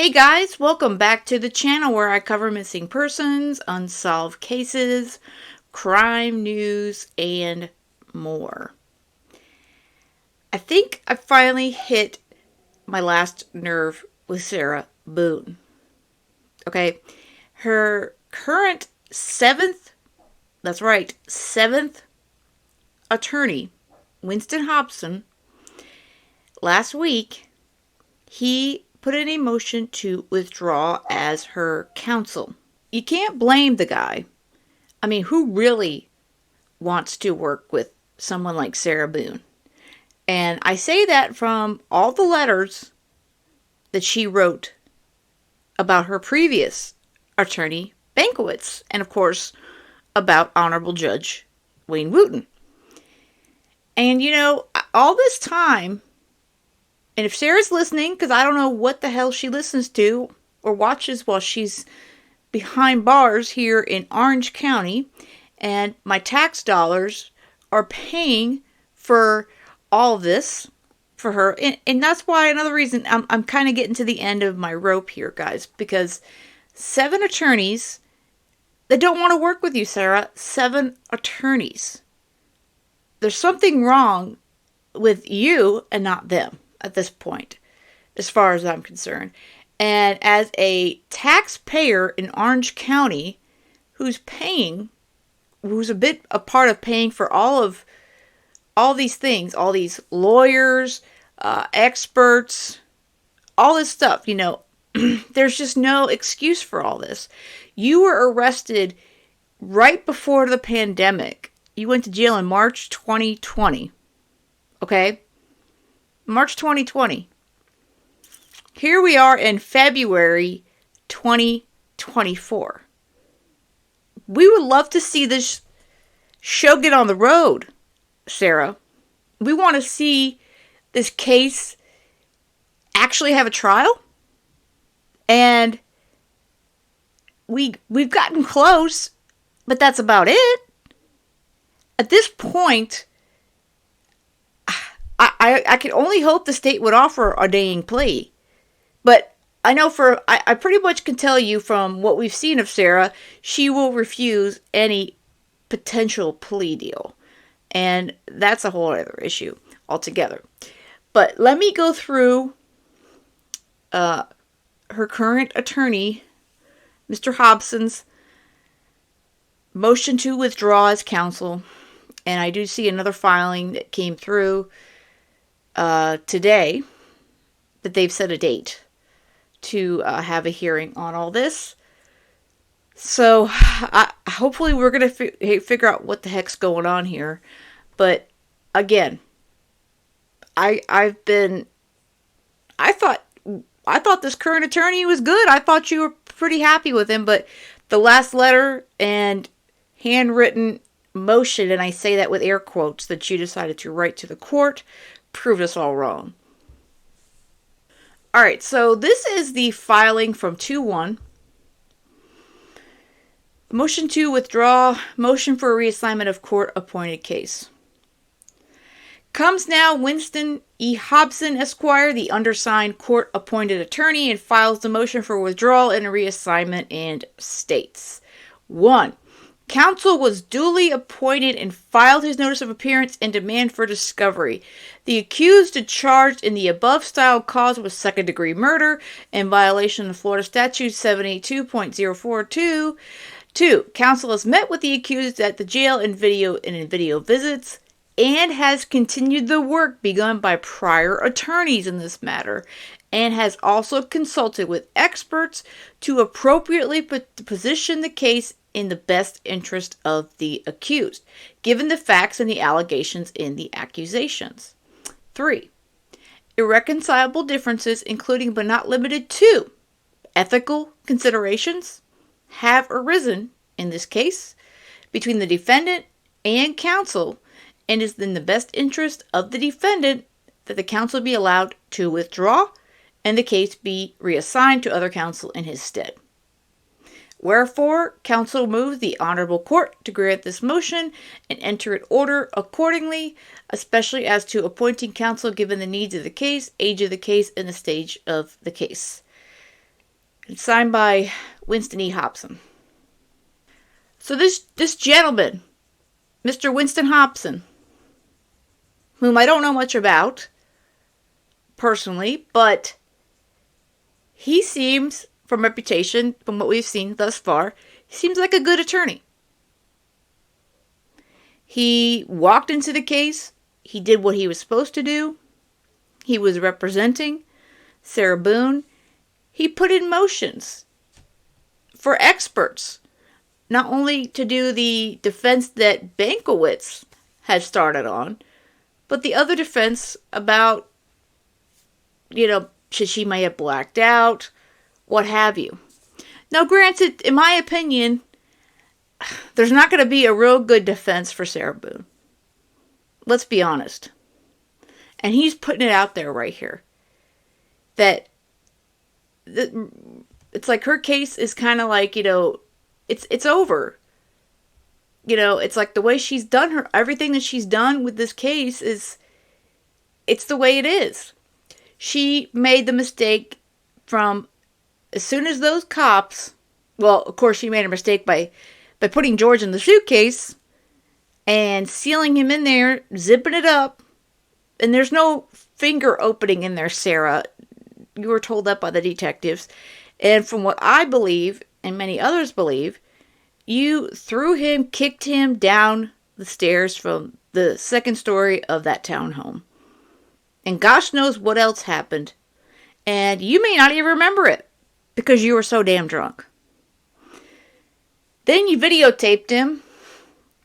Hey guys, welcome back to the channel where I cover missing persons, unsolved cases, crime news, and more. I think I finally hit my last nerve with Sarah Boone. Okay, her current seventh attorney, Winston Hobson, last week, he put in a motion to withdraw as her counsel. You can't blame the guy. I mean, who really wants to work with someone like Sarah Boone? And I say that from all the letters that she wrote about her previous attorney, Bankowitz, and of course, about Honorable Judge Wayne Wooten. And you know, all this time, and if Sarah's listening, because I don't know what the hell she listens to or watches while she's behind bars here in Orange County, and my tax dollars are paying for all of this for her. And that's why another reason I'm kind of getting to the end of my rope here, guys, because 7 attorneys that don't want to work with you, Sarah. 7 attorneys. There's something wrong with you and not them at this point, as far as I'm concerned. And as a taxpayer in Orange County who's a part of paying for all these things, all these lawyers, experts, all this stuff, you know, there's just no excuse for all this. You were arrested right before the pandemic. You went to jail in March 2020. Okay? March 2020. Here we are in February 2024. We would love to see this show get on the road, Sarah. We want to see this case actually have a trial. And we've gotten close, but that's about it. At this point, I can only hope the state would offer a daying plea. But I know I pretty much can tell you from what we've seen of Sarah, she will refuse any potential plea deal. And that's a whole other issue altogether. But let me go through her current attorney, Mr. Hobson's motion to withdraw as counsel. And I do see another filing that came through today that they've set a date to have a hearing on all this. So hopefully we're going to figure out what the heck's going on here. But again, I thought this current attorney was good. I thought you were pretty happy with him, but the last letter and handwritten motion, and I say that with air quotes, that you decided to write to the court, proved us all wrong. Alright, so this is the filing from 2-1. Motion to withdraw, motion for reassignment of court-appointed case. Comes now Winston E. Hobson, Esquire, the undersigned court-appointed attorney, and files the motion for withdrawal and reassignment and states. 1. Counsel was duly appointed and filed his notice of appearance and demand for discovery. The accused charged in the above styled cause was second-degree murder in violation of Florida Statute 782.042. 2. Counsel has met with the accused at the jail in video visits and has continued the work begun by prior attorneys in this matter, and has also consulted with experts to appropriately position the case in the best interest of the accused, given the facts and the allegations in the accusations. 3. Irreconcilable differences, including but not limited to ethical considerations, have arisen in this case between the defendant and counsel, and is in the best interest of the defendant that the counsel be allowed to withdraw and the case be reassigned to other counsel in his stead. Wherefore, counsel moves the Honorable Court to grant this motion and enter it order accordingly, especially as to appointing counsel given the needs of the case, age of the case, and the stage of the case. It's signed by Winston E. Hobson. So this gentleman, Mr. Winston Hobson, whom I don't know much about personally, but he seems, from reputation, from what we've seen thus far, he seems like a good attorney. He walked into the case. He did what he was supposed to do. He was representing Sarah Boone. He put in motions for experts, not only to do the defense that Bankowitz had started on, but the other defense about, she may have blacked out, what have you. Now, granted, in my opinion, there's not going to be a real good defense for Sarah Boone. Let's be honest. And he's putting it out there right here. That it's like her case is kind of like, it's over. It's like the way she's done everything that she's done with this case it's the way it is. She made the mistake from as soon as those cops, well, of course she made a mistake by putting George in the suitcase and sealing him in there, zipping it up, and there's no finger opening in there, Sarah. You were told that by the detectives. And from what I believe, and many others believe, you kicked him down the stairs from the second story of that townhome. And gosh knows what else happened. And you may not even remember it because you were so damn drunk. Then you videotaped him,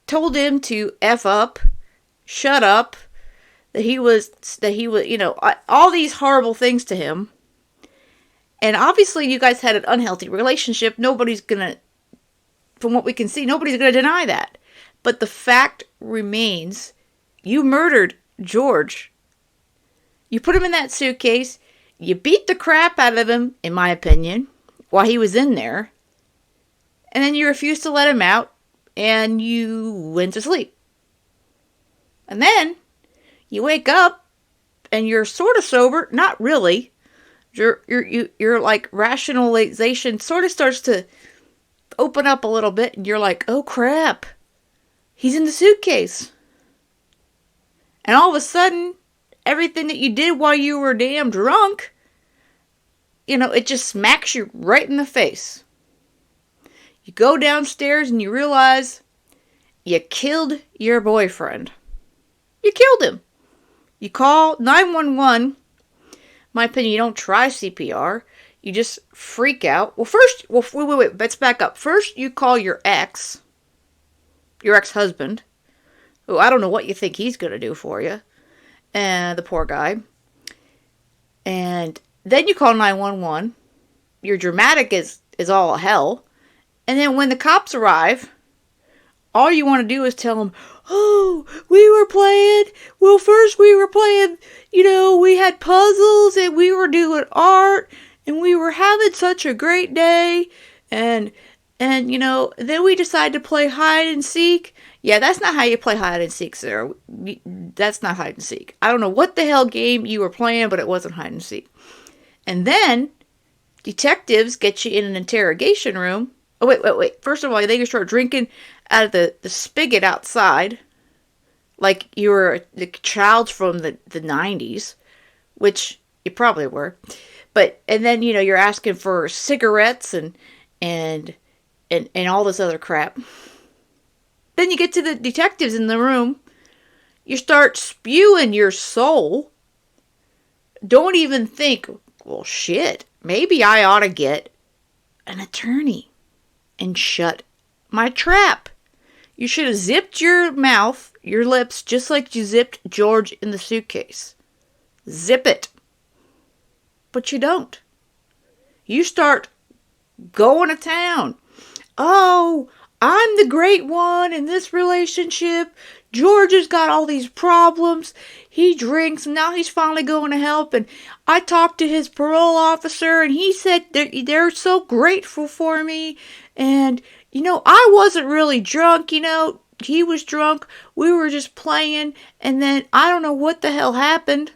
told him to F up, shut up, that he was, all these horrible things to him. And obviously you guys had an unhealthy relationship. Nobody's going to, from what we can see, nobody's going to deny that. But the fact remains, you murdered George. You put him in that suitcase. You beat the crap out of him, in my opinion, while he was in there. And then you refused to let him out, and you went to sleep. And then you wake up, and you're sort of sober. Not really. Your like rationalization sort of starts to open up a little bit, and you're like, oh crap, he's in the suitcase. And all of a sudden, everything that you did while you were damn drunk, it just smacks you right in the face. You go downstairs and you realize you killed your boyfriend. You killed him. You call 911. My opinion, you don't try CPR. You just freak out. Wait, let's back up. First, you call your ex-husband, who I don't know what you think he's going to do for you. And the poor guy. And then you call 911. You're dramatic as all hell. And then when the cops arrive, all you want to do is tell them, oh, we were playing. Well, first we were playing, we had puzzles and we were doing art and we were having such a great day. And then we decided to play hide and seek. Yeah, that's not how you play hide and seek, Sarah. That's not hide and seek. I don't know what the hell game you were playing, but it wasn't hide and seek. And then detectives get you in an interrogation room. Oh, wait. First of all, they start drinking out of the spigot outside, like you were a child from the 90s, which you probably were. And then, you're asking for cigarettes and all this other crap. Then you get to the detectives in the room. You start spewing your soul. Don't even think, well, shit, maybe I ought to get an attorney and shut my trap. You should have zipped your mouth, your lips, just like you zipped George in the suitcase. Zip it. But you don't. You start going to town. Oh, I'm the great one in this relationship. George has got all these problems. He drinks, and now he's finally going to help. And I talked to his parole officer, and he said they're so grateful for me. And, I wasn't really drunk, He was drunk. We were just playing. And then I don't know what the hell happened.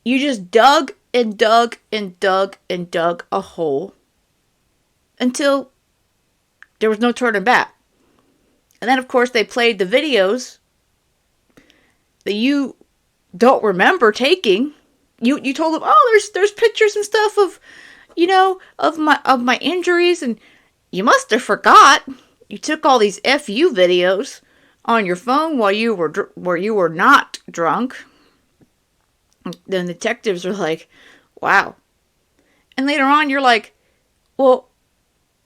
You just dug and dug and dug and dug a hole until there was no turning back. And then, of course, they played the videos that you don't remember taking. You told them, oh, there's pictures and stuff of, of my injuries, and you must have forgot. You took all these FU videos on your phone while you were not drunk. Then the detectives are like, wow. And later on, you're like, well,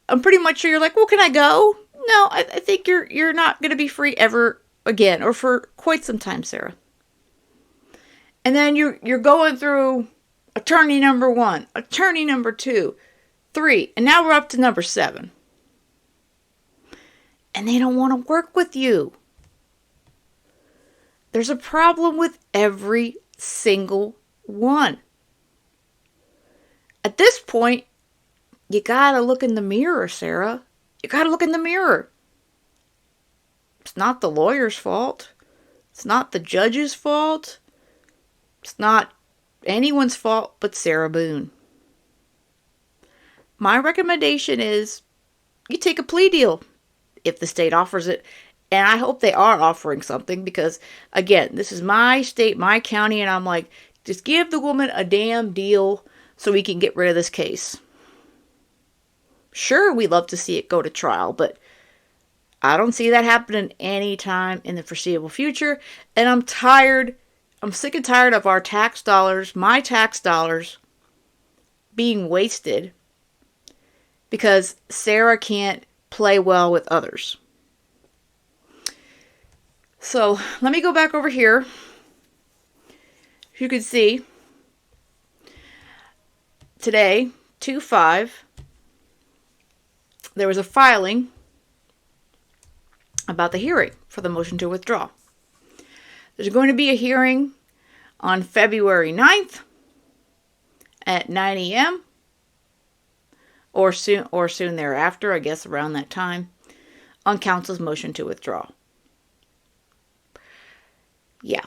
I'm pretty much sure you're like, well, can I go? No, I think you're not going to be free ever again, or for quite some time, Sarah. And then you're going through attorney number 1, attorney number 2, 3, and now we're up to number 7. And they don't want to work with you. There's a problem with every single one. At this point, you gotta look in the mirror, Sarah. You gotta look in the mirror. It's not the lawyer's fault. It's not the judge's fault. It's not anyone's fault but Sarah Boone. My recommendation is you take a plea deal if the state offers it. And I hope they are offering something because, again, this is my state, my county, and I'm like, just give the woman a damn deal so we can get rid of this case. Sure, we love to see it go to trial, but I don't see that happening anytime in the foreseeable future. And I'm sick and tired of our tax dollars, my tax dollars, being wasted because Sarah can't play well with others. So let me go back over here. You can see today, 2/5, there was a filing about the hearing for the motion to withdraw. There's going to be a hearing on February 9th at 9 a.m. or soon thereafter, I guess around that time, on counsel's motion to withdraw. Yeah.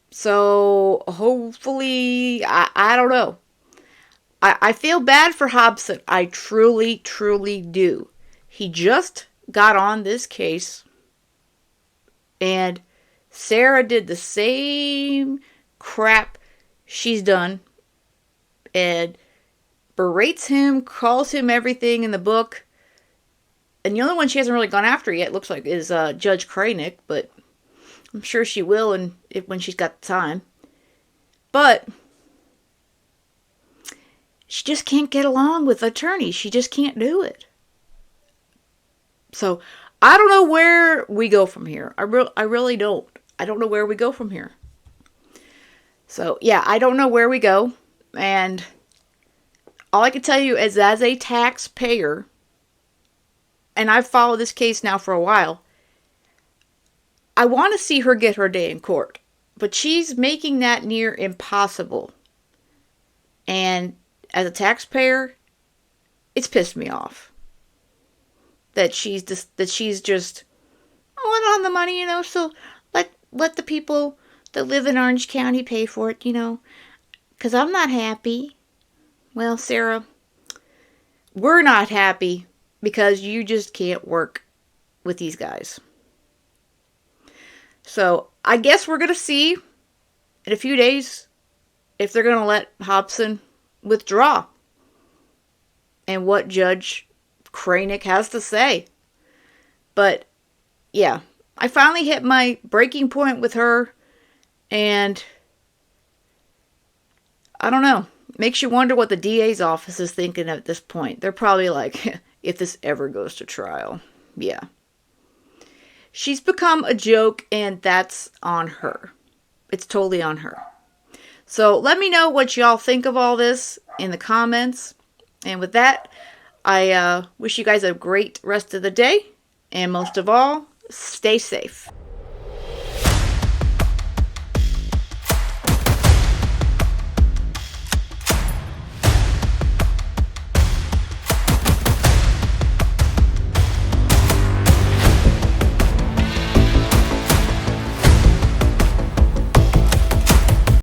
So hopefully, I don't know. I feel bad for Hobson. I truly, truly do. He just got on this case, and Sarah did the same crap she's done, and berates him, calls him everything in the book. And the only one she hasn't really gone after yet, looks like, is Judge Kranick, but I'm sure she will when she's got the time. But she just can't get along with attorneys. She just can't do it. So I don't know where we go from here. I really don't. I don't know where we go from here. So yeah, I don't know where we go. And all I can tell you is, as a taxpayer, and I've followed this case now for a while, I want to see her get her day in court. But she's making that near impossible. And as a taxpayer, it's pissed me off. That she's just I want on the money, so let the people that live in Orange County pay for it, because I'm not happy. Well, Sarah, we're not happy because you just can't work with these guys. So I guess we're going to see in a few days if they're going to let Hobson withdraw and what Judge Kranick has to say. But yeah, I finally hit my breaking point with her, and I don't know. Makes you wonder what the DA's office is thinking at this point. They're probably like, if this ever goes to trial. Yeah. She's become a joke, and that's on her. It's totally on her. So let me know what y'all think of all this in the comments. And with that, I wish you guys a great rest of the day. And most of all, stay safe.